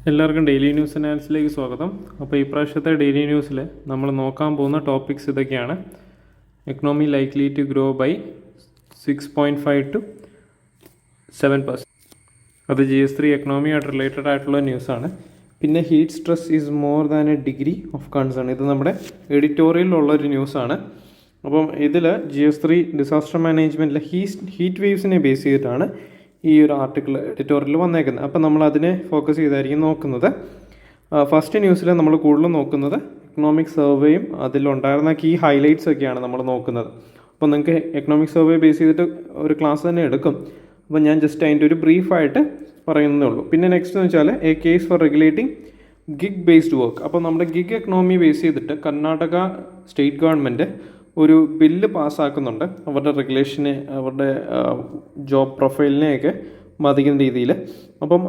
എല്ലാവർക്കും daily news അനാലിസിലേക്ക് സ്വാഗതം. അപ്പോൾ ഈ പ്രാവശ്യത്തെ ഡെയിലി ന്യൂസിൽ നമ്മൾ നോക്കാൻ പോകുന്ന ടോപ്പിക്സ് ഇതൊക്കെയാണ്. Economy likely to grow by 6.5 to 7%. അത് GS3 എക്കണോമിയായിട്ട് റിലേറ്റഡ് ആയിട്ടുള്ള ന്യൂസാണ്. പിന്നെ heat stress is more than A degree of concern, ഇത് നമ്മുടെ എഡിറ്റോറിയലിലുള്ളൊരു ന്യൂസാണ്. അപ്പം ഇതിൽ GS3 disaster മാനേജ്മെൻറ്റിലെ heat waves base ചെയ്തിട്ടാണ് ഈ ഒരു ആർട്ടിക്കിൾ എഡിറ്റോറിയൽ വന്നേക്കുന്നത്. അപ്പം നമ്മൾ അതിനെ ഫോക്കസ് ചെയ്തായിരിക്കും നോക്കുന്നത്. ഫസ്റ്റ് ന്യൂസിൽ നമ്മൾ കൂടുതലും നോക്കുന്നത് എക്കണോമിക് സർവേയും അതിലുണ്ടായിരുന്ന കീ ഹൈലൈറ്റ്സ് ഒക്കെയാണ് നമ്മൾ നോക്കുന്നത്. അപ്പോൾ നിങ്ങൾക്ക് എക്കണോമിക് സർവേ ബേസ് ചെയ്തിട്ട് ഒരു ക്ലാസ് തന്നെ എടുക്കും. അപ്പോൾ ഞാൻ ജസ്റ്റ് അതിൻ്റെ ഒരു ബ്രീഫായിട്ട് പറയുന്നതേ ഉള്ളൂ. പിന്നെ നെക്സ്റ്റ് എന്ന് വെച്ചാൽ a case for regulating gig based work. അപ്പോൾ നമ്മുടെ ഗിഗ് എക്കണോമി ബേസ് ചെയ്തിട്ട് കർണാടക സ്റ്റേറ്റ് ഗവൺമെൻറ് ഒരു ബില്ല് പാസ്സാക്കുന്നുണ്ട്, അവരുടെ റെഗുലേഷനെ, അവരുടെ ജോബ് പ്രൊഫൈലിനെയൊക്കെ ബാധിക്കുന്ന രീതിയിൽ. അപ്പം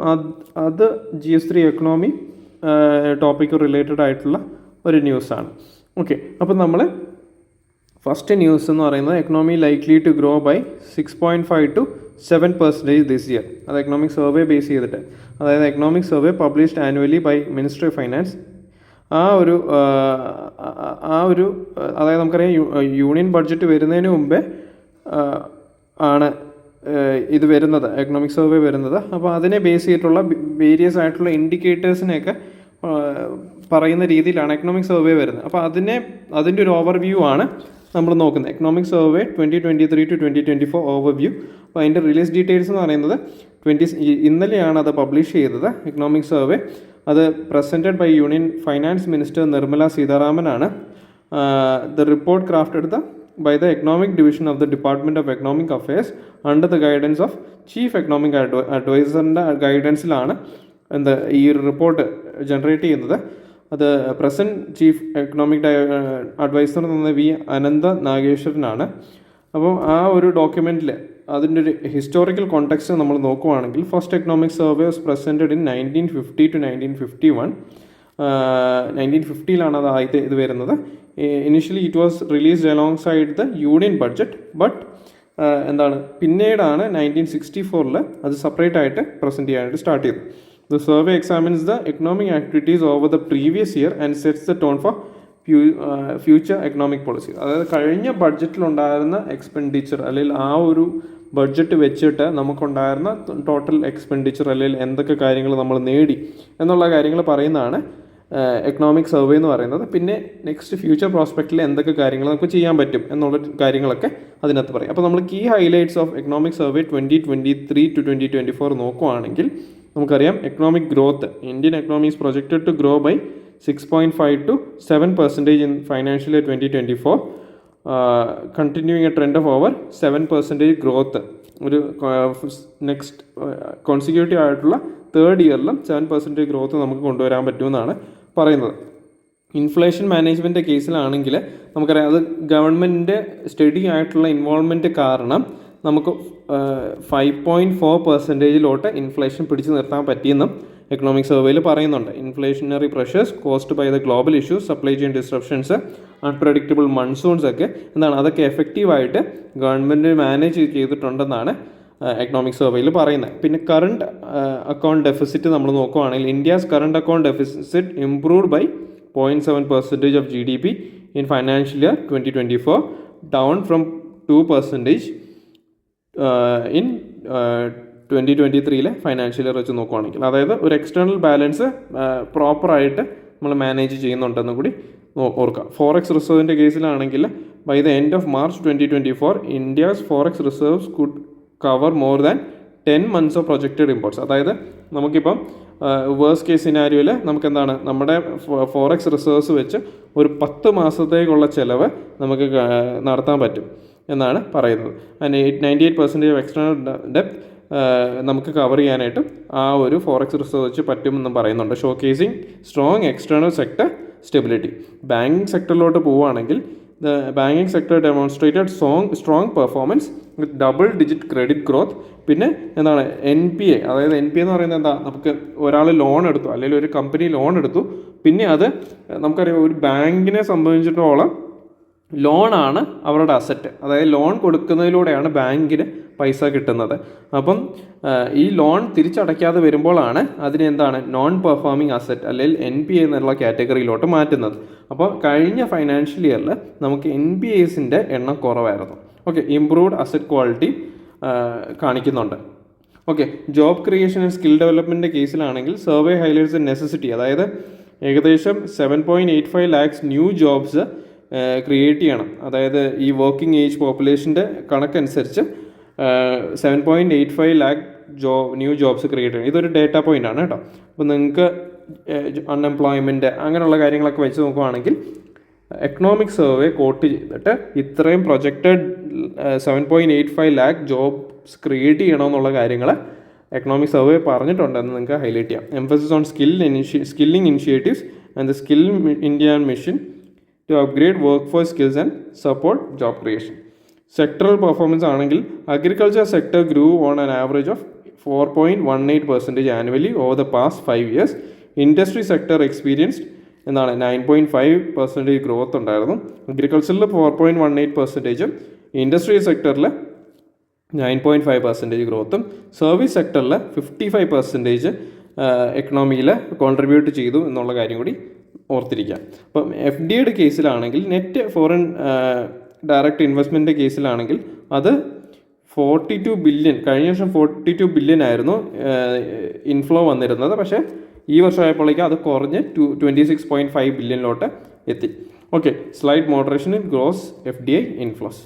അത് GS3 എക്കണോമി ടോപ്പിക്ക് റിലേറ്റഡ് ആയിട്ടുള്ള ഒരു ന്യൂസാണ്. ഓക്കെ, അപ്പം നമ്മൾ ഫസ്റ്റ് ന്യൂസ് എന്ന് പറയുന്നത് economy likely to grow by 6.5 to 7% this year. അത് എക്കണോമിക് സർവേ ബേസ് ചെയ്തിട്ട്, അതായത് economic survey published annually by ministry of finance. ആ ഒരു അതായത് നമുക്കറിയാം യൂണിയൻ ബഡ്ജറ്റ് വരുന്നതിന് മുമ്പേ ആണ് ഇത് വരുന്നത്, എക്കണോമിക് സർവേ വരുന്നത്. അപ്പോൾ അതിനെ ബേസ് ചെയ്തിട്ടുള്ള വേരിയസ് ആയിട്ടുള്ള ഇൻഡിക്കേറ്റേഴ്സിനെയൊക്കെ പറയുന്ന രീതിയിലാണ് എക്കണോമിക് സർവേ വരുന്നത്. അപ്പോൾ അതിൻ്റെ ഒരു ഓവർവ്യൂ ആണ് നമ്മൾ നോക്കുന്നത്. Economic survey 2023 to 2024 overview. അപ്പോൾ അതിൻ്റെ റിലീസ് ഡീറ്റെയിൽസ് എന്ന് പറയുന്നത് ഇന്നലെയാണ് അത് പബ്ലിഷ് ചെയ്തത്. എക്കണോമിക് സർവേ അത് presented by union finance minister Nirmala സീതാരാമനാണ്. The report crafted by the economic division of the department of economic affairs under the guidance of chief economic അഡ്വൈസറിൻ്റെ ഗൈഡൻസിലാണ് ഈ ഒരു റിപ്പോർട്ട് ജനറേറ്റ് ചെയ്യുന്നത്. അത് പ്രസൻറ്റ് ചീഫ് എക്കണോമിക് അഡ്വൈസർ എന്ന V Anantha നാഗേശ്വരനാണ്. അപ്പോൾ ആ ഒരു ഡോക്യുമെൻറ്റിൽ അതിൻ്റെ ഒരു ഹിസ്റ്റോറിക്കൽ കോണ്ടെക്സ്റ്റ് നമ്മൾ നോക്കുവാണെങ്കിൽ, first economic survey was presented in 1950 to 1951. 1950 അത് ആദ്യത്തെ ഇത് വരുന്നത്. Initially it was released along side the union budget, but പിന്നീടാണ് 1964 അത് സെപ്പറേറ്റ് ആയിട്ട് പ്രസൻറ്റ് ചെയ്യാനായിട്ട് സ്റ്റാർട്ട് ചെയ്തത്. The survey examines the economic activities over the previous year and sets the tone for future economic policy. അതായത് കഴിഞ്ഞ ബഡ്ജറ്റിലുണ്ടായിരുന്ന expenditure, അല്ലെങ്കിൽ ആ ഒരു ബഡ്ജറ്റ് വെച്ചിട്ട് നമുക്കുണ്ടായിരുന്ന ടോട്ടൽ എക്സ്പെൻഡിച്ചർ, അല്ലെങ്കിൽ എന്തൊക്കെ കാര്യങ്ങൾ നമ്മൾ നേടി എന്നുള്ള കാര്യങ്ങൾ പറയുന്നതാണ് എക്കണോമിക് സർവേ എന്ന് പറയുന്നത്. പിന്നെ നെക്സ്റ്റ് ഫ്യൂച്ചർ പ്രോസ്പെക്റ്റിൽ എന്തൊക്കെ കാര്യങ്ങൾ നമുക്ക് ചെയ്യാൻ പറ്റും എന്നുള്ള കാര്യങ്ങളൊക്കെ അതിനകത്ത് പറയും. അപ്പോൾ നമ്മൾ key highlights of economic survey 2023 to 2024 നോക്കുവാണെങ്കിൽ നമുക്കറിയാം economic growth, Indian economy is projected to grow by 6.5 to 7% in financial year 2024, continuing a trend of over 7% growth. ഒരു നെക്സ്റ്റ് കോൺസിക്യൂട്ടീവ് ആയിട്ടുള്ള തേർഡ് ഇയറിലും 7% ഗ്രോത്ത് നമുക്ക് കൊണ്ടുവരാൻ പറ്റുമെന്നാണ് പറയുന്നത്. ഇൻഫ്ലേഷൻ മാനേജ്മെൻറ്റ് കേസിലാണെങ്കിൽ നമുക്കറിയാം അത് ഗവൺമെൻറ്റിൻ്റെ സ്റ്റഡി ആയിട്ടുള്ള ഇൻവോൾവ്മെൻറ്റ് കാരണം നമുക്ക് 5.4% ഇൻഫ്ലേഷൻ പിടിച്ചു നിർത്താൻ പറ്റിയെന്നും എക്കണോമിക് സർവേയിൽ പറയുന്നുണ്ട്. Inflationary pressures caused by the global issues, supply chain disruptions, unpredictable monsoons ഒക്കെ അതൊക്കെ എഫക്റ്റീവായിട്ട് ഗവൺമെൻറ് മാനേജ് ചെയ്തിട്ടുണ്ടെന്നാണ് എക്കണോമിക് സർവേയിൽ പറയുന്നത്. പിന്നെ കറണ്ട് അക്കൗണ്ട് ഡെഫിസിറ്റ് നമ്മൾ നോക്കുകയാണെങ്കിൽ India's current account deficit improved by 0.7% of GDP in financial year 2024, down from 2% in 2023 financial year വെച്ച് നോക്കുകയാണെങ്കിൽ. അതായത് ഒരു എക്സ്റ്റേണൽ ബാലൻസ് പ്രോപ്പറായിട്ട് നമ്മൾ മാനേജ് ചെയ്യുന്നുണ്ടെന്ന് കൂടി ഓർക്കാം. ഫോറക്സ് റിസർവിൻ്റെ കേസിലാണെങ്കിൽ by the end of March 2024 India's forex reserves could cover more than 10 months of projected imports. അതായത് നമുക്കിപ്പം വേഴ്സ്റ്റ് കേസ് സിനാരിയോയിൽ നമ്മുടെ ഫോറക്സ് റിസർവ്സ് വെച്ച് ഒരു 10 മാസത്തേക്കുള്ള ചിലവ് നമുക്ക് നടത്താൻ പറ്റും എന്നാണ് പറയുന്നത്. 98% ഓഫ് എക്സ്റ്റേണൽ ഡെപ്ത് നമുക്ക് കവർ ചെയ്യാനായിട്ട് ആ ഒരു ഫോറക്സ് റിസർവ് വെച്ച് പറ്റുമെന്നും പറയുന്നുണ്ട്. Showcasing strong external sector stability. Banking സെക്ടറിലോട്ട് പോവുകയാണെങ്കിൽ the banking sector demonstrated strong performance with double digit credit growth. പിന്നെ NPA, അതായത് NPA എന്ന് പറയുന്നത് നമുക്ക് ഒരാൾ ലോൺ എടുത്തു, അല്ലെങ്കിൽ ഒരു കമ്പനി ലോൺ എടുത്തു, പിന്നെ അത് നമുക്കറിയാം ഒരു ബാങ്കിനെ സംബന്ധിച്ചിടത്തോളം ലോണാണ് അവരുടെ അസറ്റ്. അതായത് ലോൺ കൊടുക്കുന്നതിലൂടെയാണ് ബാങ്കിന് പൈസ കിട്ടുന്നത്. അപ്പം ഈ ലോൺ തിരിച്ചടയ്ക്കാതെ വരുമ്പോഴാണ് അതിനെന്താണ് നോൺ പെർഫോമിംഗ് അസറ്റ് അല്ലെങ്കിൽ NPA എന്നുള്ള കാറ്റഗറിയിലോട്ട് മാറ്റുന്നത്. അപ്പോൾ കഴിഞ്ഞ ഫൈനാൻഷ്യൽ ഇയറിൽ നമുക്ക് NPAസിൻ്റെ എണ്ണം കുറവായിരുന്നു. ഓക്കെ, ഇംപ്രൂവ്ഡ് അസറ്റ് ക്വാളിറ്റി കാണിക്കുന്നുണ്ട്. Okay, job creation and skill ഡെവലപ്മെൻറ്റിൻ്റെ കേസിലാണെങ്കിൽ സർവേ ഹൈലൈറ്റ്സ് ദ നെസസിറ്റി, അതായത് ഏകദേശം 7.85 lakhs ന്യൂ ജോബ്സ് ക്രിയേറ്റ് ചെയ്യണം. അതായത് ഈ വർക്കിംഗ് ഏജ് പോപ്പുലേഷൻ്റെ കണക്കനുസരിച്ച് 7.85 lakh ന്യൂ ജോബ്സ് ക്രിയേറ്റ് ചെയ്യണം. ഇതൊരു ഡേറ്റ പോയിൻ്റ് ആണ് കേട്ടോ. അപ്പോൾ നിങ്ങൾക്ക് അൺഎംപ്ലോയ്മെൻറ്റ് അങ്ങനെയുള്ള കാര്യങ്ങളൊക്കെ വെച്ച് നോക്കുവാണെങ്കിൽ എക്കണോമിക് സർവേ കോട്ട് ചെയ്തിട്ട് ഇത്രയും പ്രൊജക്റ്റഡ് 7.85 lakh ജോബ്സ് ക്രിയേറ്റ് ചെയ്യണമെന്നുള്ള കാര്യങ്ങൾ എക്കണോമിക് സർവേ പറഞ്ഞിട്ടുണ്ടെന്ന് നിങ്ങൾക്ക് ഹൈലൈറ്റ് ചെയ്യാം. Emphasis on skilling initiatives and the skill India mission to upgrade work force skills and support job creation. Sectoral performance ആണെങ്കിൽ agriculture sector grew on an average of 4.18% annually over the past 5 years. Industry sector experienced 9.5% growth ഉണ്ടായിരുന്നു. അഗ്രികൾച്ചറിൽ 4.18%, industry സെക്ടറിൽ 9.5% ഗ്രോത്തും, service സെക്ടറിൽ 55% എക്കണോമിയിൽ contribute ചെയ്തു എന്നുള്ള കാര്യം കൂടി ഓർത്തിരിക്കാം. അപ്പം FDIയുടെ കേസിലാണെങ്കിൽ നെറ്റ് ഫോറിൻ ഡയറക്റ്റ് ഇൻവെസ്റ്റ്മെൻറ്റ് കേസിലാണെങ്കിൽ അത് 42 ബില്യൺ, കഴിഞ്ഞ വർഷം 42 ബില്യൺ ആയിരുന്നു ഇൻഫ്ലോ വന്നിരുന്നത്. പക്ഷേ ഈ വർഷമായപ്പോഴേക്കും അത് കുറഞ്ഞ് 26.5 ബില്യണിലോട്ട് എത്തി. Okay, slide moderation in gross FDI inflows.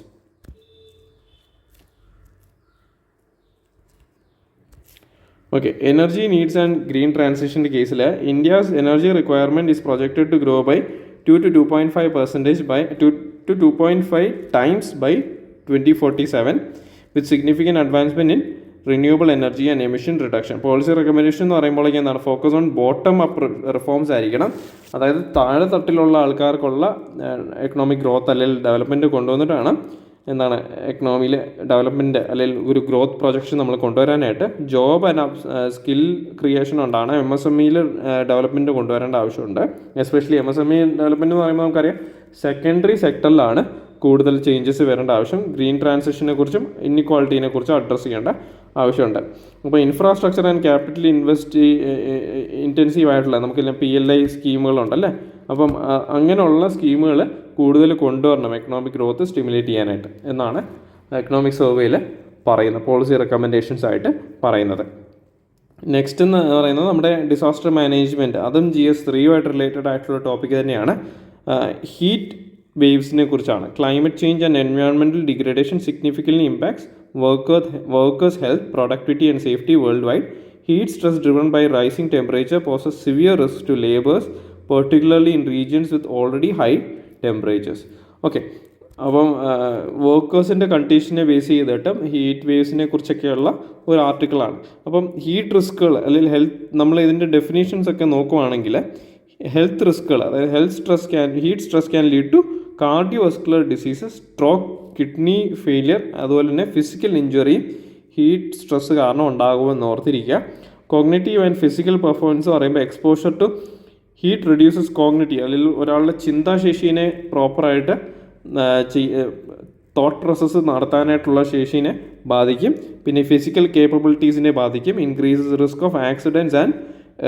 Okay, energy needs and green ട്രാൻസിഷൻ്റെ കേസിൽ India's energy requirement is projected to grow by 2 to 2.5% by 2 to 2.5 times by 2047 with significant advancement in renewable energy and emission reduction. Policy recommendation എന്ന് പറയുമ്പോഴേക്കും എന്താണ്, focus on bottom up reforms ആയിരിക്കണം. അതായത് താഴെ തട്ടിലുള്ള ആൾക്കാർക്കുള്ള economic growth അല്ലെങ്കിൽ development കൊണ്ടുവന്നിട്ടാണ് എന്താണ് എക്കണോമിയിൽ development അല്ലെങ്കിൽ ഒരു ഗ്രോത്ത് പ്രൊജക്ഷൻ നമ്മൾ കൊണ്ടുവരാനായിട്ട് ജോബ് ആൻഡ് സ്കിൽ ക്രിയേഷൻ കൊണ്ടാണ് MSMEയിൽ ഡെവലപ്മെൻറ്റ് കൊണ്ടുവരേണ്ട ആവശ്യമുണ്ട്. എസ്പെഷ്യലി MSME ഡെവലപ്മെൻറ്റ് എന്ന് പറയുമ്പോൾ നമുക്കറിയാം സെക്കൻഡറി സെക്ടറിലാണ് കൂടുതൽ ചേഞ്ചസ് വരേണ്ട ആവശ്യം. ഗ്രീൻ ട്രാൻസിഷനെ കുറിച്ചും ഇൻഇക്വാളിറ്റീനെ കുറിച്ചും അഡ്രസ്സ് ചെയ്യേണ്ട ആവശ്യമുണ്ട്. അപ്പോൾ ഇൻഫ്രാസ്ട്രക്ചർ ആൻഡ് ക്യാപിറ്റൽ ഇൻറ്റൻസീവ് ആയിട്ടുള്ള നമുക്ക് PLI സ്കീമുകളുണ്ടല്ലേ. അപ്പം അങ്ങനെയുള്ള സ്കീമുകൾ കൂടുതൽ കൊണ്ടുവരണം എക്കണോമിക് ഗ്രോത്ത് സ്റ്റിമുലേറ്റ് ചെയ്യാനായിട്ട് എന്നാണ് എക്കണോമിക് സർവേയിൽ പറയുന്നത്, പോളിസി റെക്കമെൻഡേഷൻസ് ആയിട്ട് പറയുന്നത്. നെക്സ്റ്റ് എന്ന് പറയുന്നത് നമ്മുടെ ഡിസാസ്റ്റർ മാനേജ്മെൻറ്റ്, അതും GS3 റിലേറ്റഡ് ആയിട്ടുള്ള ടോപ്പിക് തന്നെയാണ്. ഹീറ്റ് വേവ്സിനെ കുറിച്ചാണ്. Climate change and environmental degradation significantly impacts workers health, productivity and safety worldwide. Heat stress driven by rising temperature poses severe risk to labours particularly in regions with already high temperatures. Okay, അപ്പം വർക്കേഴ്സിൻ്റെ കണ്ടീഷനെ base ചെയ്തിട്ട് heat waves കുറിച്ചൊക്കെയുള്ള ഒരു ആർട്ടിക്കിളാണ്. അപ്പം heat റിസ്കുകൾ അല്ലെങ്കിൽ നമ്മൾ ഇതിൻ്റെ definitions ഒക്കെ നോക്കുവാണെങ്കിൽ ഹെൽത്ത് റിസ്കുകൾ, അതായത് heat stress can lead to cardiovascular diseases, stroke, kidney failure, അതുപോലെ തന്നെ ഫിസിക്കൽ ഇഞ്ചുറി ഹീറ്റ് സ്ട്രെസ് കാരണം ഉണ്ടാകുമെന്ന് ഓർത്തിരിക്കുക. കോഗ്നിറ്റീവ് ആൻഡ് ഫിസിക്കൽ പെർഫോമൻസ് പറയുമ്പോൾ exposure to heat reduces cognitive, അല്ലെങ്കിൽ ഒരാളുടെ ചിന്താശേഷിനെ പ്രോപ്പറായിട്ട് തോട്ട് പ്രോസസ്സ് നടത്താനായിട്ടുള്ള ശേഷിനെ ബാധിക്കും. പിന്നെ ഫിസിക്കൽ കേപ്പബിലിറ്റീസിനെ ബാധിക്കും. Increases risk of accidents and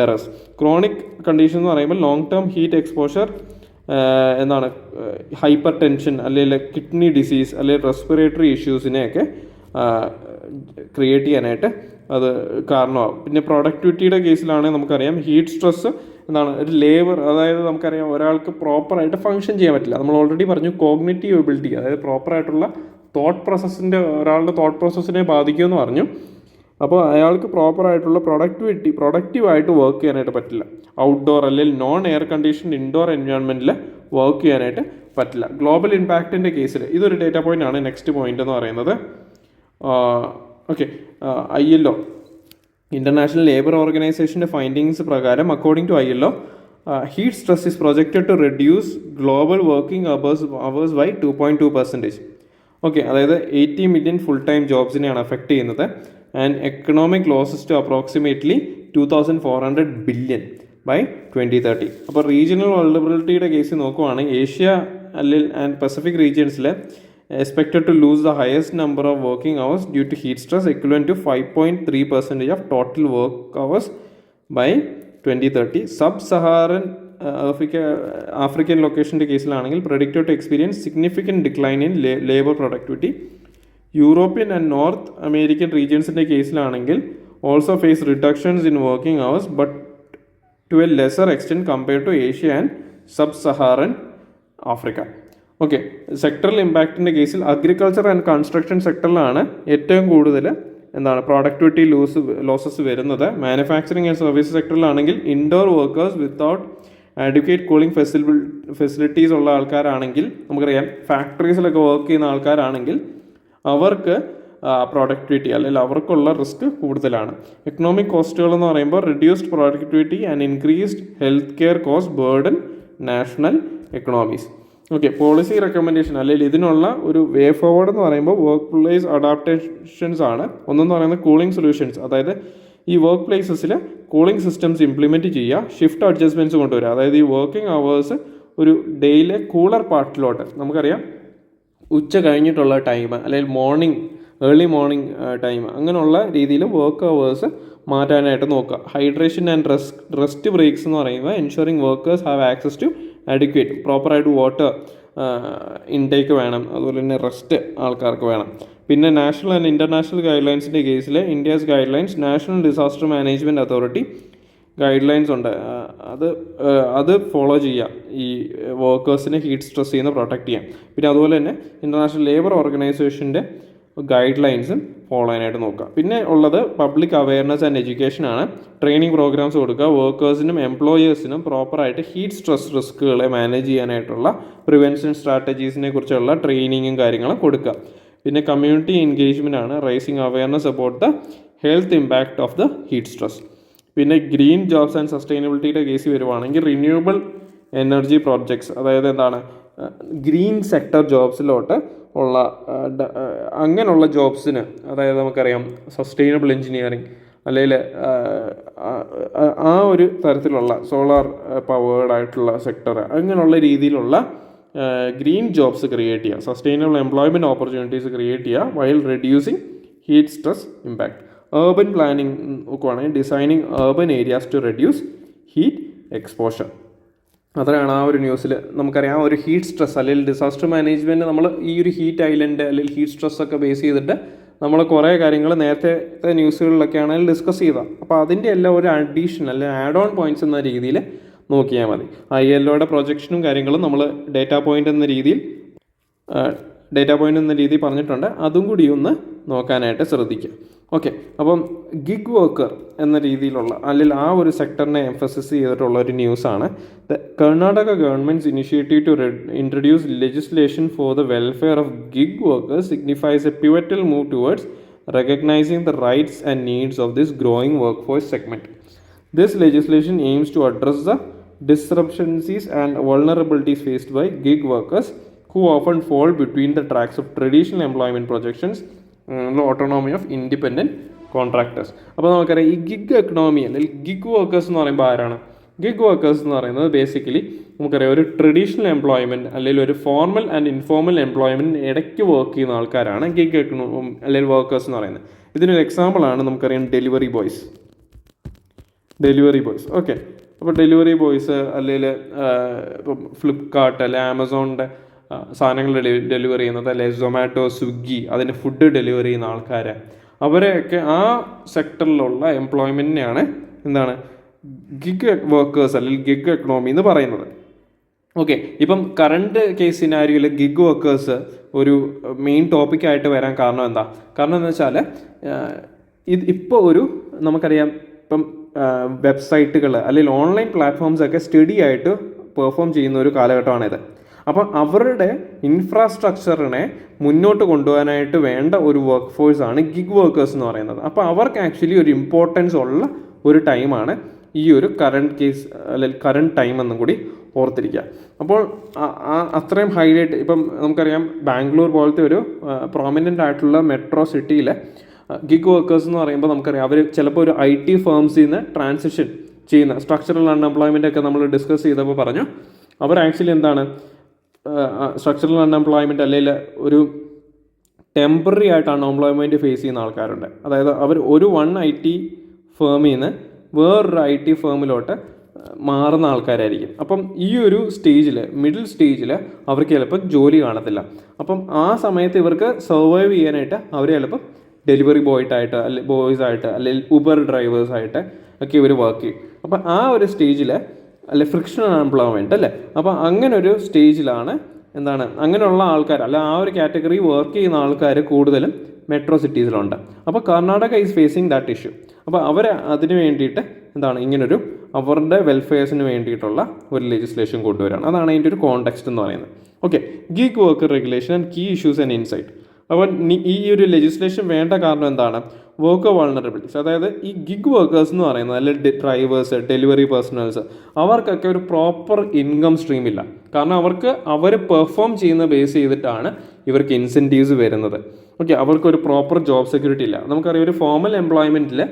errors. Chronic condition എന്ന് പറയുമ്പോൾ ലോങ് ടേം ഹീറ്റ് എക്സ്പോഷർ എന്താണ് ഹൈപ്പർ ടെൻഷൻ അല്ലെങ്കിൽ കിഡ്നി ഡിസീസ് അല്ലെങ്കിൽ റെസ്പിറേറ്ററി ഇഷ്യൂസിനെയൊക്കെ ക്രിയേറ്റ് ചെയ്യാനായിട്ട് അത് കാരണമാകും. പിന്നെ പ്രൊഡക്ടിവിറ്റിയുടെ കേസിലാണെങ്കിൽ നമുക്കറിയാം ഹീറ്റ് സ്ട്രെസ് എന്താണ് ഒരു ലേബർ, അതായത് നമുക്കറിയാം ഒരാൾക്ക് പ്രോപ്പറായിട്ട് ഫങ്ഷൻ ചെയ്യാൻ പറ്റില്ല. നമ്മൾ ഓൾറെഡി പറഞ്ഞു കോഗ്നിറ്റീവ് എബിലിറ്റി, അതായത് പ്രോപ്പറായിട്ടുള്ള ഒരാളുടെ തോട്ട് പ്രോസസ്സിനെ ബാധിക്കുമെന്ന് പറഞ്ഞു. അപ്പോൾ അയാൾക്ക് പ്രോപ്പറായിട്ടുള്ള പ്രൊഡക്റ്റീവായിട്ട് വർക്ക് ചെയ്യാനായിട്ട് പറ്റില്ല. ഔട്ട്ഡോർ അല്ലെങ്കിൽ നോൺ എയർ കണ്ടീഷൻ ഇൻഡോർ എൻവയോൺമെൻറ്റിൽ വർക്ക് ചെയ്യാനായിട്ട് പറ്റില്ല. ഗ്ലോബൽ ഇമ്പാക്റ്റിൻ്റെ കേസിൽ ഇതൊരു ഡേറ്റ പോയിൻ്റ് ആണ്. നെക്സ്റ്റ് പോയിൻ്റ് എന്ന് പറയുന്നത് ഓക്കെ, ILO ഇൻ്റർനാഷണൽ ലേബർ ഓർഗനൈസേഷൻ്റെ ഫൈൻഡിങ്സ് പ്രകാരം according to ILO heat stress is projected to reduce global working hours by 2.2%. Okay, അതായത് 80 മില്യൺ ഫുൾ ടൈം ജോബ്സിനെയാണ് അഫക്റ്റ് ചെയ്യുന്നത്. And economic losses to approximately 2400 billion by 2030. അപ്പോൾ regional വൾണറബിലിറ്റിയുടെ case നോക്കുവാണെങ്കിൽ Asia അല്ലെങ്കിൽ and Pacific റീജിയൻസിൽ expected to lose the highest number of working hours due to heat stress equivalent to 5.3% of total work hours by 2030. Sub-Saharan African ലൊക്കേഷൻ്റെ കേസിലാണെങ്കിൽ predicted to experience significant decline in labor productivity. European and North American റീജിയൻസിൻ്റെ കേസിലാണെങ്കിൽ also face reductions in working hours but to a lesser extent compared to Asia and Sub-Saharan Africa. Okay, sectoral ഇമ്പാക്റ്റിൻ്റെ കേസിൽ agriculture and construction സെക്ടറിലാണ് ഏറ്റവും കൂടുതൽ productivity losses വരുന്നത്. Manufacturing and service സെക്ടറിലാണെങ്കിൽ indoor workers without advocate cooling facilities ഉള്ള ആൾക്കാരാണെങ്കിൽ, നമുക്കറിയാം ഫാക്ടറീസിലൊക്കെ വർക്ക് ചെയ്യുന്ന ആൾക്കാരാണെങ്കിൽ അവർക്ക് പ്രൊഡക്ടിവിറ്റി അല്ലെങ്കിൽ അവർക്കുള്ള റിസ്ക് കൂടുതലാണ്. എക്കണോമിക് കോസ്റ്റുകൾ എന്ന് പറയുമ്പോൾ reduced productivity and increased health care cost burden national economies. Okay, policy recommendation അല്ലെങ്കിൽ ഇതിനുള്ള ഒരു വേ ഫോർവേഡ് എന്ന് പറയുമ്പോൾ വർക്ക് പ്ലേസ് അഡാപ്റ്റേഷൻസ് ആണ്. ഒന്നെന്ന് പറയുന്നത് കൂളിംഗ് സൊല്യൂഷൻസ്, അതായത് ഈ വർക്ക് പ്ലേസസിൽ കൂളിംഗ് സിസ്റ്റംസ് ഇംപ്ലിമെൻറ്റ് ചെയ്യുക, ഷിഫ്റ്റ് അഡ്ജസ്റ്റ്മെൻറ്റ്സ് കൊണ്ടുവരിക. അതായത് ഈ വർക്കിംഗ് അവേഴ്സ് ഒരു ഡേയിലെ കൂളർ പാർട്ടിലോട്ട്, നമുക്കറിയാം ഉച്ച കഴിഞ്ഞിട്ടുള്ള ടൈം അല്ലെങ്കിൽ ഏർലി മോർണിംഗ് ടൈം, അങ്ങനെയുള്ള രീതിയിൽ വർക്ക് അവേഴ്സ് മാറ്റാനായിട്ട് നോക്കുക. ഹൈഡ്രേഷൻ ആൻഡ് റെസ്റ്റ് ബ്രേക്സ് എന്ന് പറയുമ്പോൾ ensuring workers have access to adequate പ്രോപ്പറായിട്ട് വാട്ടർ ഇൻടേക്ക് വേണം, അതുപോലെ തന്നെ റെസ്റ്റ് ആൾക്കാർക്ക് വേണം. പിന്നെ നാഷണൽ ആൻഡ് ഇൻ്റർനാഷണൽ ഗൈഡ് ലൈൻസിൻ്റെ കേസിൽ India's guidelines, national disaster management authority guidelines ഉണ്ട്, അത് ഫോളോ ചെയ്യാം ഈ വർക്കേഴ്സിനെ ഹീറ്റ് സ്ട്രെസ്സിൽ നിന്ന് പ്രൊട്ടക്റ്റ് ചെയ്യാം. പിന്നെ അതുപോലെ തന്നെ ഇൻ്റർനാഷണൽ ലേബർ ഓർഗനൈസേഷൻ്റെ ഗൈഡ് ലൈൻസും ഫോളോ ചെയ്യാനായിട്ട് നോക്കുക. പിന്നെ ഉള്ളത് പബ്ലിക് അവയർനെസ് ആൻഡ് എഡ്യൂക്കേഷനാണ്. ട്രെയിനിങ് പ്രോഗ്രാംസ് കൊടുക്കുക, വർക്കേഴ്സിനും എംപ്ലോയേഴ്സിനും പ്രോപ്പറായിട്ട് ഹീറ്റ് സ്ട്രെസ് റിസ്ക്കുകളെ മാനേജ് ചെയ്യാനായിട്ടുള്ള പ്രിവെൻഷൻ സ്ട്രാറ്റജീസിനെ കുറിച്ചുള്ള ട്രെയിനിങ്ങും കാര്യങ്ങളും കൊടുക്കുക. പിന്നെ കമ്മ്യൂണിറ്റി എൻഗേജ്മെൻ്റ് ആണ്, raising awareness about the health impact of the heat stress. പിന്നെ ഗ്രീൻ ജോബ്സ് ആൻഡ് സസ്റ്റൈനബിലിറ്റിയുടെ കേസ് വരുവാണെങ്കിൽ റിന്യൂവബിൾ എനർജി പ്രോജക്ട്സ്, അതായത് ഗ്രീൻ സെക്ടർ ജോബ്സിലോട്ട് ഉള്ള അങ്ങനെയുള്ള ജോബ്സിന്, അതായത് നമുക്കറിയാം സസ്റ്റൈനബിൾ എൻജിനീയറിങ് അല്ലെങ്കിൽ ആ ഒരു തരത്തിലുള്ള സോളാർ പവേർഡ് ആയിട്ടുള്ള സെക്ടർ, അങ്ങനെയുള്ള രീതിയിലുള്ള ഗ്രീൻ ജോബ്സ് ക്രിയേറ്റ് ചെയ്യുക, സസ്റ്റൈനബിൾ എംപ്ലോയ്മെൻറ്റ് ഓപ്പർച്യൂണിറ്റീസ് ക്രിയേറ്റ് ചെയ്യുക while reducing heat stress impact. urban planning നോക്കുവാണെങ്കിൽ designing urban areas to reduce heat exposure. അത്രയാണ് ആ ഒരു ന്യൂസിൽ. നമുക്കറിയാം ഒരു ഹീറ്റ് സ്ട്രെസ് അല്ലെങ്കിൽ ഡിസാസ്റ്റർ മാനേജ്മെൻറ്റ്, നമ്മൾ ഈ ഒരു ഹീറ്റ് ഐലൻഡ് അല്ലെങ്കിൽ ഹീറ്റ് സ്ട്രെസ് ഒക്കെ ബേസ് ചെയ്തിട്ട് നമ്മൾ കുറേ കാര്യങ്ങൾ നേരത്തെ ന്യൂസുകളിലൊക്കെ ആണെങ്കിൽ ഡിസ്കസ് ചെയ്തതാണ്. അപ്പോൾ അതിൻ്റെ എല്ലാം ഒരു അഡീഷൻ അല്ലെങ്കിൽ ആഡ് ഓൺ പോയിൻറ്റ്സ് എന്ന രീതിയിൽ നോക്കിയാൽ മതി. ILOയുടെ പ്രൊജക്ഷനും കാര്യങ്ങളും നമ്മൾ ഡേറ്റാ പോയിൻ്റ് എന്ന രീതിയിൽ പറഞ്ഞിട്ടുണ്ട്, അതും കൂടി ഒന്ന് നോക്കാനായിട്ട് ശ്രദ്ധിക്കുക. ഓക്കെ, അപ്പം ഗിഗ് വർക്കർ എന്ന രീതിയിലുള്ള അല്ലെങ്കിൽ ആ ഒരു സെക്ടറിനെ എംഫസിസ് ചെയ്തിട്ടുള്ള ഒരു ന്യൂസാണ്. The Karnataka government's initiative to introduce legislation for the welfare of gig workers signifies a pivotal move towards recognizing the rights and needs of this growing workforce segment. This legislation aims to address the disruptions and vulnerabilities faced by gig workers who often fall between the tracks of traditional employment projections and the autonomy of independent contractors. അപ്പോൾ നമുക്കറിയാം ഈ gig economy അല്ലെങ്കിൽ gig workers എന്ന് പറയുമ്പോൾ ആരാണ്? Gig workers എന്ന് പറയുന്നത് basically നമുക്കറിയാം ഒരു ട്രഡീഷണൽ എംപ്ലോയ്മെൻറ്റ് അല്ലെങ്കിൽ ഒരു ഫോർമൽ ആൻഡ് ഇൻഫോർമൽ എംപ്ലോയ്മെൻറ്റ് ഇടയ്ക്ക് വർക്ക് ചെയ്യുന്ന ആൾക്കാരാണ് ഗിഗ് എക്കണോമി അല്ലെങ്കിൽ വർക്കേഴ്സ് എന്ന് പറയുന്നത്. ഇതിനൊരു എക്സാമ്പിളാണ് നമുക്കറിയാം ഡെലിവറി ബോയ്സ്. ഓക്കെ, അപ്പോൾ ഡെലിവറി ബോയ്സ് അല്ലെങ്കിൽ ഇപ്പം ഫ്ലിപ്കാർട്ട് അല്ലെങ്കിൽ ആമസോണിൻ്റെ സാധനങ്ങൾ ഡെലിവറി ചെയ്യുന്നത്, അല്ലെങ്കിൽ സൊമാറ്റോ, സ്വിഗ്ഗി അതിൻ്റെ ഫുഡ് ഡെലിവറി ചെയ്യുന്ന ആൾക്കാർ, അവരെയൊക്കെ ആ സെക്ടറിലുള്ള എംപ്ലോയ്മെൻറ്റിനെയാണ് ഗിഗ് വർക്കേഴ്സ് അല്ലെങ്കിൽ ഗിഗ് എക്കണോമി എന്ന് പറയുന്നത്. ഓക്കെ, ഇപ്പം കറണ്ട് കേസ് സിനാരിയോയിൽ ഗിഗ് വർക്കേഴ്സ് ഒരു മെയിൻ ടോപ്പിക്കായിട്ട് വരാൻ കാരണം എന്താ? കാരണം എന്ന് വെച്ചാൽ ഇപ്പോൾ നമുക്കറിയാം ഇപ്പം വെബ്സൈറ്റുകൾ അല്ലെങ്കിൽ ഓൺലൈൻ പ്ലാറ്റ്ഫോംസൊക്കെ സ്റ്റഡി ആയിട്ട് പെർഫോം ചെയ്യുന്ന ഒരു കാലഘട്ടമാണിത്. അപ്പം അവരുടെ ഇൻഫ്രാസ്ട്രക്ചറിനെ മുന്നോട്ട് കൊണ്ടുപോകാനായിട്ട് വേണ്ട ഒരു വർക്ക് ഫോഴ്സാണ് ഗിഗ് വർക്കേഴ്സ് എന്ന് പറയുന്നത്. അപ്പോൾ അവർക്ക് ആക്ച്വലി ഒരു ഇമ്പോർട്ടൻസ് ഉള്ള ഒരു ടൈമാണ് ഈ ഒരു കറണ്ട് കേസ് അല്ലെങ്കിൽ കറണ്ട് ടൈം എന്നും കൂടി ഓർത്തിരിക്കുക. അപ്പോൾ അത്രയും ഹൈലൈറ്റ്, ഇപ്പം നമുക്കറിയാം ബാംഗ്ലൂർ പോലത്തെ ഒരു പ്രോമിനൻ്റ് ആയിട്ടുള്ള മെട്രോ സിറ്റിയിലെ ഗിഗ് വർക്കേഴ്സ് എന്ന് പറയുമ്പോൾ നമുക്കറിയാം അവർ ചിലപ്പോൾ ഒരു IT ഫേംസിൽ നിന്ന് ട്രാൻസിഷൻ ചെയ്യുന്ന സ്ട്രക്ചറൽ അൺഎംപ്ലോയ്മെൻ്റ് ഒക്കെ നമ്മൾ ഡിസ്കസ് ചെയ്തപ്പോൾ പറഞ്ഞു അവർ ആക്ച്വലി സ്ട്രക്ചറൽ അൺഎംപ്ലോയ്മെൻറ്റ് അല്ലെങ്കിൽ ഒരു ടെമ്പററി ആയിട്ട് അൺഎംപ്ലോയ്മെൻറ്റ് ഫേസ് ചെയ്യുന്ന ആൾക്കാരുണ്ട്. അതായത് അവർ ഒരു IT ഫേമിൽ നിന്ന് വേറൊരു IT ഫേമിലോട്ട് മാറുന്ന ആൾക്കാരായിരിക്കും. അപ്പം ഈ ഒരു സ്റ്റേജിൽ, മിഡിൽ സ്റ്റേജിൽ അവർക്ക് ചിലപ്പോൾ ജോലി കാണത്തില്ല. അപ്പം ആ സമയത്ത് ഇവർക്ക് സർവൈവ് ചെയ്യാനായിട്ട് അവർ ചിലപ്പോൾ ഡെലിവറി ബോയ്സായിട്ട് അല്ലെങ്കിൽ ഊബർ ഡ്രൈവേഴ്സായിട്ട് ഒക്കെ ഇവർ വർക്ക് ചെയ്യും. അപ്പം ആ ഒരു സ്റ്റേജിൽ ഫ്രിക്ഷണൽ അൺഎംപ്ലോയ്മെൻറ്റ് അല്ലേ, അപ്പോൾ അങ്ങനെ ഒരു സ്റ്റേജിലാണ് അങ്ങനെയുള്ള ആൾക്കാർ ആ ഒരു കാറ്റഗറി വർക്ക് ചെയ്യുന്ന ആൾക്കാർ കൂടുതലും മെട്രോ സിറ്റീസിലുണ്ട്. അപ്പോൾ Karnataka is facing that issue. അപ്പോൾ അവർ അതിന് വേണ്ടിയിട്ട് ഇങ്ങനൊരു അവരുടെ വെൽഫെയർസിന് വേണ്ടിയിട്ടുള്ള ഒരു ലെജിസ്ലേഷൻ കൊണ്ടുവരികയാണ്. അതാണ് അതിൻ്റെ ഒരു കോണ്ടെക്സ്റ്റ് എന്ന് പറയുന്നത്. Okay, gig worker regulation and key issues and insight. അപ്പോൾ ഈ ഒരു ലെജിസ്ലേഷൻ വേണ്ട കാരണം എന്താണ്? Worker vulnerabilities. അതായത് ഈ ഗിഗ് വർക്കേഴ്സ് എന്ന് പറയുന്നത്, അല്ലെങ്കിൽ ഡ്രൈവേഴ്സ്, ഡെലിവറി പേഴ്സണൽസ്, അവർക്കൊക്കെ ഒരു പ്രോപ്പർ ഇൻകം സ്ട്രീം ഇല്ല. കാരണം അവർ പെർഫോം ചെയ്യുന്ന ബേസ് ചെയ്തിട്ടാണ് ഇവർക്ക് ഇൻസെൻറ്റീവ്സ് വരുന്നത്. ഓക്കെ, അവർക്കൊരു പ്രോപ്പർ ജോബ് സെക്യൂരിറ്റി ഇല്ല. നമുക്കറിയാം, ഒരു ഫോർമൽ എംപ്ലോയ്മെൻറ്റിൽ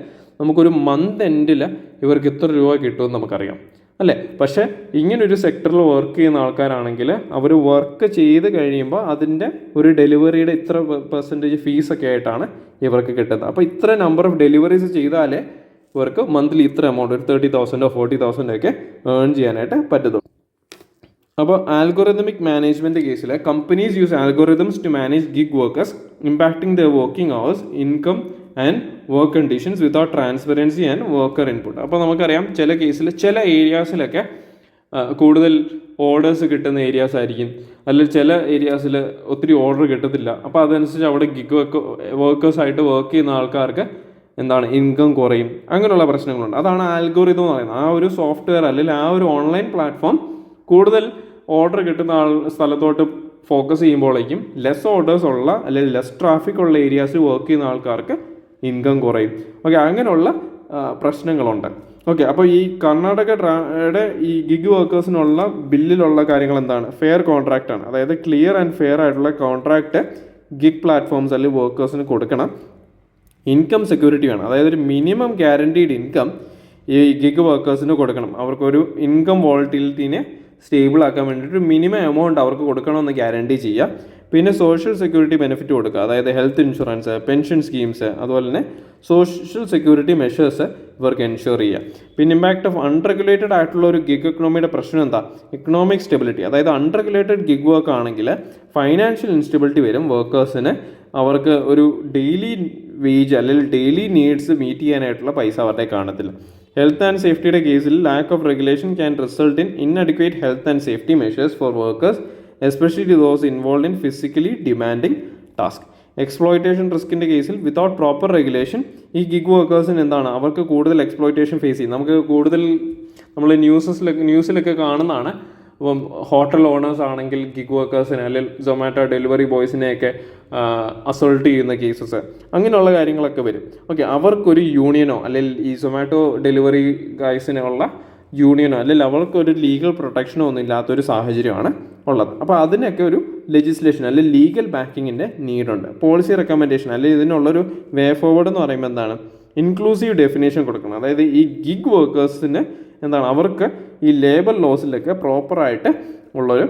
നമുക്കൊരു മന്ത് എൻഡിൽ ഇവർക്ക് ഇത്ര രൂപ കിട്ടുമെന്ന് നമുക്കറിയാം അല്ലേ. പക്ഷേ ഇങ്ങനൊരു സെക്ടറിൽ വർക്ക് ചെയ്യുന്ന ആൾക്കാരാണെങ്കിൽ അവർ വർക്ക് ചെയ്ത് കഴിയുമ്പോൾ അതിൻ്റെ ഒരു ഡെലിവറിയുടെ ഇത്ര പെർസെൻറ്റേജ് ഫീസൊക്കെ ആയിട്ടാണ് ഇവർക്ക് കിട്ടുന്നത്. അപ്പോൾ ഇത്ര നമ്പർ ഓഫ് ഡെലിവറീസ് ചെയ്താലേ ഇവർക്ക് മന്ത്ലി ഇത്ര എമൗണ്ട്, ഒരു 30,000 40,000 ഒക്കെ ഏൺ ചെയ്യാനായിട്ട് പറ്റത്തുള്ളൂ. അപ്പോൾ ആൽഗോറിതമിക് മാനേജ്മെൻറ്റ് കേസിൽ companies use algorithms to manage gig workers impacting the working hours, income and work conditions without transparency and worker input. അപ്പോൾ നമുക്കറിയാം, ചില കേസിൽ ചില ഏരിയാസിലൊക്കെ കൂടുതൽ ഓർഡേഴ്സ് കിട്ടുന്ന ഏരിയാസ് ആയിരിക്കും, അല്ലെങ്കിൽ ചില ഏരിയാസിൽ ഒത്തിരി ഓർഡർ കിട്ടത്തില്ല. അപ്പോൾ അതനുസരിച്ച് അവിടെ ഗിഗ് വർക്കേഴ്സായിട്ട് വർക്ക് ചെയ്യുന്ന ആൾക്കാർക്ക് ഇൻകം കുറയും. അങ്ങനെയുള്ള പ്രശ്നങ്ങളുണ്ട്. അതാണ് ആൽഗോറിതം എന്ന് പറയുന്നത്. ആ ഒരു സോഫ്റ്റ്വെയർ അല്ലെങ്കിൽ ആ ഒരു ഓൺലൈൻ പ്ലാറ്റ്ഫോം കൂടുതൽ ഓർഡർ കിട്ടുന്ന സ്ഥലത്തോട്ട് ഫോക്കസ് ചെയ്യുമ്പോഴേക്കും ലെസ് ഓർഡേഴ്സ് ഉള്ള അല്ലെങ്കിൽ ലെസ് ട്രാഫിക് ഉള്ള ഏരിയാസിൽ വർക്ക് ചെയ്യുന്ന ആൾക്കാർക്ക് ഇൻകം കുറയും. ഓക്കെ, അങ്ങനെയുള്ള പ്രശ്നങ്ങളുണ്ട്. ഓക്കെ, അപ്പോൾ ഈ കർണാടകയുടെ ഈ ഗിഗ് വർക്കേഴ്സിനുള്ള ബില്ലിലുള്ള കാര്യങ്ങൾ ഫെയർ കോൺട്രാക്റ്റ് ആണ്. അതായത് ക്ലിയർ ആൻഡ് ഫെയർ ആയിട്ടുള്ള കോൺട്രാക്റ്റ് ഗിഗ് പ്ലാറ്റ്ഫോംസ് അല്ലെങ്കിൽ വർക്കേഴ്സിന് കൊടുക്കണം. ഇൻകം സെക്യൂരിറ്റി വേണം. അതായത് ഒരു മിനിമം ഗ്യാരണ്ടീഡ് ഇൻകം ഈ ഗിഗ് വർക്കേഴ്സിന് കൊടുക്കണം. അവർക്കൊരു ഇൻകം വോളറ്റിലിറ്റിനെ സ്റ്റേബിൾ ആക്കാൻ വേണ്ടിയിട്ട് മിനിമം എമൗണ്ട് അവർക്ക് കൊടുക്കണമെന്ന് ഗ്യാരണ്ടി ചെയ്യുക. പിന്നെ സോഷ്യൽ സെക്യൂരിറ്റി ബെനിഫിറ്റ് കൊടുക്കുക. അതായത് ഹെൽത്ത് ഇൻഷുറൻസ്, പെൻഷൻ സ്കീംസ്, അതുപോലെ തന്നെ സോഷ്യൽ സെക്യൂരിറ്റി മെഷേഴ്സ് ഇവർക്ക് എൻഷുർ ചെയ്യുക. പിന്നെ ഇമ്പാക്ട് ഓഫ് അൺറെഗുലേറ്റഡ് ആയിട്ടുള്ള ഒരു ഗിഗ് എക്കണോമിയുടെ പ്രശ്നം ഇക്കണോമിക് സ്റ്റെബിലിറ്റി. അതായത് അൺറെഗുലേറ്റഡ് ഗിഗ് വർക്ക് ആണെങ്കിൽ ഫൈനാൻഷ്യൽ ഇൻസ്റ്റെബിലിറ്റി വരും വർക്കേഴ്സിന്. അവർക്ക് ഒരു ഡെയിലി വേജ് അല്ലെങ്കിൽ ഡെയിലി നീഡ്സ് മീറ്റ് ചെയ്യാനായിട്ടുള്ള പൈസ അവരുടെ കാണത്തില്ല. ഹെൽത്ത് ആൻഡ് സേഫ്റ്റിയുടെ കേസിൽ lack of regulation can result in inadequate health and safety measures for workers, especially those involve in physically demanding task. Exploitation റിസ്കിൻ്റെ കേസിൽ വിതൗട്ട് പ്രോപ്പർ റെഗുലേഷൻ ഈ ഗിഗ് വർക്കേഴ്സിന് അവർക്ക് കൂടുതൽ എക്സ്പ്ലോയിറ്റേഷൻ ഫേസ് ചെയ്യും. നമുക്ക് കൂടുതൽ നമ്മൾ ന്യൂസിലൊക്കെ കാണുന്നതാണ്. ഇപ്പം ഹോട്ടൽ ഓണേഴ്സ് ആണെങ്കിൽ ഗിഗ് വർക്കേഴ്സിനെ അല്ലെങ്കിൽ സൊമാറ്റോ ഡെലിവറി ബോയ്സിനെയൊക്കെ അസോൾട്ട് ചെയ്യുന്ന കേസസ്, അങ്ങനെയുള്ള കാര്യങ്ങളൊക്കെ വരും. ഓക്കെ, അവർക്കൊരു യൂണിയനോ അല്ലെങ്കിൽ ഈ സൊമാറ്റോ ഡെലിവറി ഗൈസിനുള്ള യൂണിയനോ അല്ലെങ്കിൽ അവർക്കൊരു ലീഗൽ പ്രൊട്ടക്ഷനോ ഒന്നും ഇല്ലാത്തൊരു സാഹചര്യമാണ് ഉള്ളത്. അപ്പോൾ അതിനൊക്കെ ഒരു ലെജിസ്ലേഷൻ അല്ലെങ്കിൽ ലീഗൽ ബാക്കിങ്ങിൻ്റെ നീഡുണ്ട്. പോളിസി റെക്കമെൻഡേഷൻ അല്ലെങ്കിൽ ഇതിനുള്ളൊരു വേ ഫോർവേഡ് എന്ന് പറയുമ്പോൾ ഇൻക്ലൂസീവ് ഡെഫിനേഷൻ കൊടുക്കണം. അതായത് ഈ ഗിഗ് വർക്കേഴ്സിന് അവർക്ക് ഈ ലേബർ ലോസിലൊക്കെ പ്രോപ്പറായിട്ട് ഉള്ളൊരു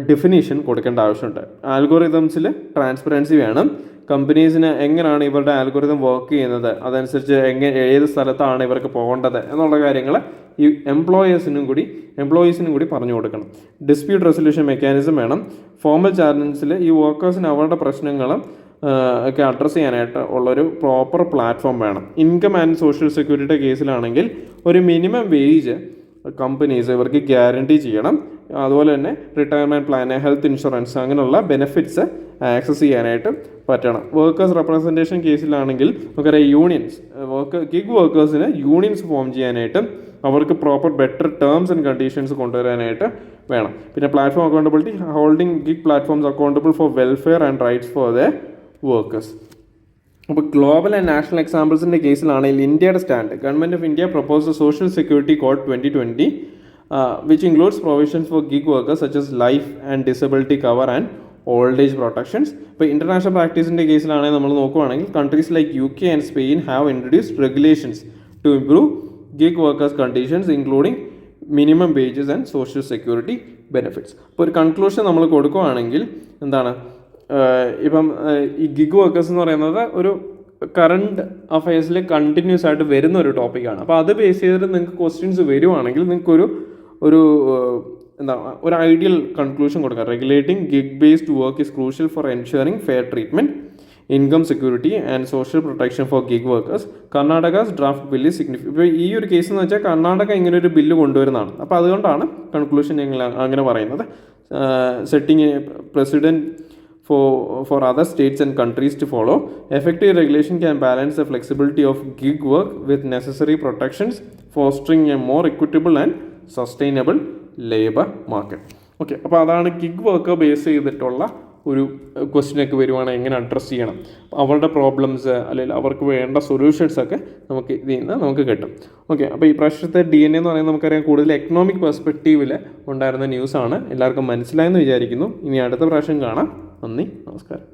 ഡെഫിനേഷൻ കൊടുക്കേണ്ട ആവശ്യമുണ്ട്. ആൽഗോറിതംസിൽ ട്രാൻസ്പെറൻസി വേണം. കമ്പനീസിന് എങ്ങനെയാണ് ഇവരുടെ ആൽഗോറിതം വർക്ക് ചെയ്യുന്നത്, അതനുസരിച്ച് ഏത് സ്ഥലത്താണ് ഇവർക്ക് പോകേണ്ടത് എന്നുള്ള കാര്യങ്ങൾ ഈ എംപ്ലോയീസിനും കൂടി പറഞ്ഞു കൊടുക്കണം. ഡിസ്പ്യൂട്ട് റെസൊല്യൂഷൻ മെക്കാനിസം വേണം. ഫോർമൽ ചാലഞ്ചസിൽ ഈ വർക്കേഴ്സിന് അവരുടെ പ്രശ്നങ്ങളും ഒക്കെ അഡ്രസ്സ് ചെയ്യാനായിട്ട് ഉള്ളൊരു പ്രോപ്പർ പ്ലാറ്റ്ഫോം വേണം. ഇൻകം ആൻഡ് സോഷ്യൽ സെക്യൂരിറ്റിയുടെ കേസിലാണെങ്കിൽ ഒരു മിനിമം വേജ് കമ്പനീസ് ഇവർക്ക് ഗ്യാരണ്ടി ചെയ്യണം. അതുപോലെ തന്നെ റിട്ടയർമെൻറ്റ് പ്ലാൻ, ഹെൽത്ത് ഇൻഷുറൻസ്, അങ്ങനെയുള്ള ബെനിഫിറ്റ്സ് ആക്സസ് ചെയ്യാനായിട്ട് പറ്റണം. വർക്കേഴ്സ് റെപ്രസെൻറ്റേഷൻ കേസിലാണെങ്കിൽ നമുക്കറിയാം ഗിഗ് വർക്കേഴ്സിന് യൂണിയൻസ് ഫോം ചെയ്യാനായിട്ടും അവർക്ക് proper better terms and conditions കൊണ്ടുവരാനായിട്ട് വേണം. പിന്നെ platform accountability, holding gig platforms accountable four welfare and rights for the workers. അപ്പോൾ ഗ്ലോബൽ ആൻഡ് നാഷണൽ എക്സാമ്പിൾസിൻ്റെ കേസിലാണെങ്കിൽ ഇന്ത്യയുടെ stand, government of India propose social security code 2020 which includes provisions for gig workers such as life and disability cover and old age protections. ഇപ്പോൾ international പ്രാക്ടീസിൻ്റെ കേസിലാണെങ്കിൽ നമ്മൾ നോക്കുകയാണെങ്കിൽ countries like UK and Spain have introduced regulations to improve gig workers conditions including minimum wages and social security benefits. അപ്പോൾ ഒരു conclusion നമ്മൾ കൊടുക്കുകയാണെങ്കിൽ എന്താണ്, ഇപ്പം ഈ ഗിഗ് വർക്കേഴ്സ് എന്ന് പറയുന്നത് ഒരു കറണ്ട് അഫയേഴ്സിൽ കണ്ടിന്യൂസ് ആയിട്ട് വരുന്ന ഒരു ടോപ്പിക്കാണ്. അപ്പോൾ അത് ബേസ് ചെയ്തിട്ട് നിങ്ങൾക്ക് ക്വസ്റ്റ്യൻസ് വരുവാണെങ്കിൽ നിങ്ങൾക്കൊരു ഒരു ഐഡിയൽ കൺക്ലൂഷൻ കൊടുക്കാം. Regulating gig based work is crucial for ensuring fair treatment, income security and social protection for gig workers. Karnataka's draft bill significant. ഇപ്പോൾ ഈ ഒരു കേസ് എന്ന് വെച്ചാൽ കർണാടക ഇങ്ങനെ ഒരു ബില്ല് കൊണ്ടുവരുന്നതാണ്. അപ്പോൾ അതുകൊണ്ടാണ് കൺക്ലൂഷൻ ഞങ്ങൾ അങ്ങനെ പറയുന്നത്. Setting A president for other states and countries to follow. Effective regulation can balance the flexibility of gig work with necessary protections, fostering a more equitable and sustainable labor market. Okay, അപ്പോൾ അതാണ് gig work base ചെയ്തിട്ടുള്ള ഒരു ക്വസ്റ്റ്യനൊക്കെ വരുവാണെങ്കിൽ എങ്ങനെ address ചെയ്യണം, അവരുടെ problems അല്ലെങ്കിൽ അവർക്ക് വേണ്ട സൊല്യൂഷൻസൊക്കെ നമുക്ക് ഇതിൽ നിന്ന് നമുക്ക് കിട്ടും. ഓക്കെ, അപ്പോൾ ഈ പ്രാവശ്യത്തെ DNA എന്ന് പറയുന്നത് നമുക്കറിയാം കൂടുതൽ എക്കണോമിക് പെർസ്പെക്റ്റീവിൽ ഉണ്ടായിരുന്ന ന്യൂസാണ്. എല്ലാവർക്കും മനസ്സിലായെന്ന് വിചാരിക്കുന്നു. ഇനി അടുത്ത പ്രാവശ്യം കാണാം. നന്ദി, നമസ്കാരം.